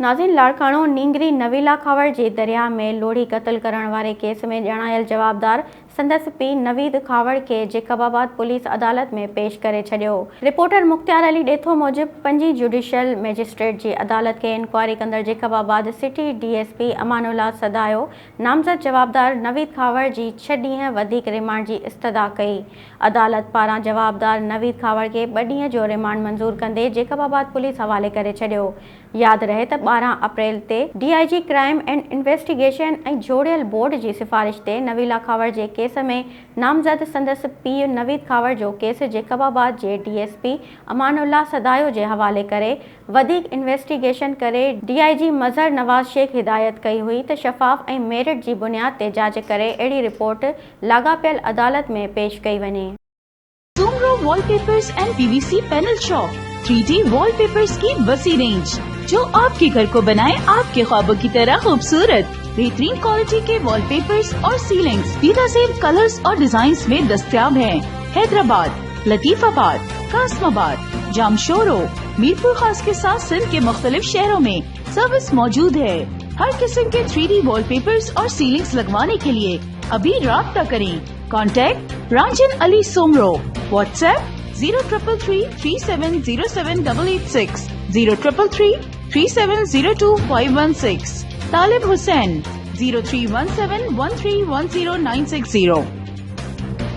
नाज़रीन, लाड़काणो नींगरी नवीला खावर जे दरिया में लोढ़ी क़त्ल करण वारे केस में ॼाणायल जवाबदार संदसि पीउ नवीद खावर के जेकबाबाद पुलिस अदालत में पेश करे छॾियो। रिपोर्टर मुख्तियार अली ॾेथो मूजिब 5 जुडिशियल मैजिस्ट्रेट जी अदालत के इंक्वायरी कंदड़ जेकबाबाद सिटी DSP अमानुल्लाह सदायो नामज़द जवाबदार नवीद खावर जी 6 ॾींहं वधीक रिमांड जी इस्तदा कई। अदालत पारां जवाबदार नवीद खावर के 2 ॾींहं जो रिमांड मंजूर कंदे जेकबाबाद पुलिस हवाले करे छॾियो। याद रहे त 12 अप्रैल ते DIG क्राइम एंड इन्वेस्टिगेशन ऐं जोड़ियल बोर्ड जी सिफारिश ते नवीला खावर जे केस में नामज़द संदसि पीउ नवीद खावर जो केस जेकबाबाद जे DSP अमानुल्लाह सदायो जे हवाले करे वधीक इन्वेस्टिगेशन करे DIG मज़हर नवाज़ शेख हिदायत कई हुई त शफ़ाफ़ ऐं मेरिट जी बुनियाद ते जांच करे अहिड़ी रिपोर्ट लाॻापियल अदालत में पेश कई वञे। Soomro wallpapers and PVC panel shop 3D wallpapers की वसी रेंज जो आपके घर को बनाए आपके ख्वाबों की तरह खूबसूरत। बेहतरीन क्वालिटी के वॉलपेपर्स और सीलिंग्स बेहतरीन कलर्स और डिजाइन्स में दस्तयाब हैं। हैदराबाद, लतीफाबाद, कासमाबाद, जामशोरो, मीरपुर खास के साथ सिंध के मुख्तलिफ शहरों में सर्विस मौजूद है। हर किस्म के 3D वॉलपेपर्स और सीलिंग्स लगवाने के लिए अभी राब्ता करें। कॉन्टैक्ट रांजन अली सोमरो। व्हाट्सएप 0333370786 03333702 516। तालिब हुसैन 031713109660।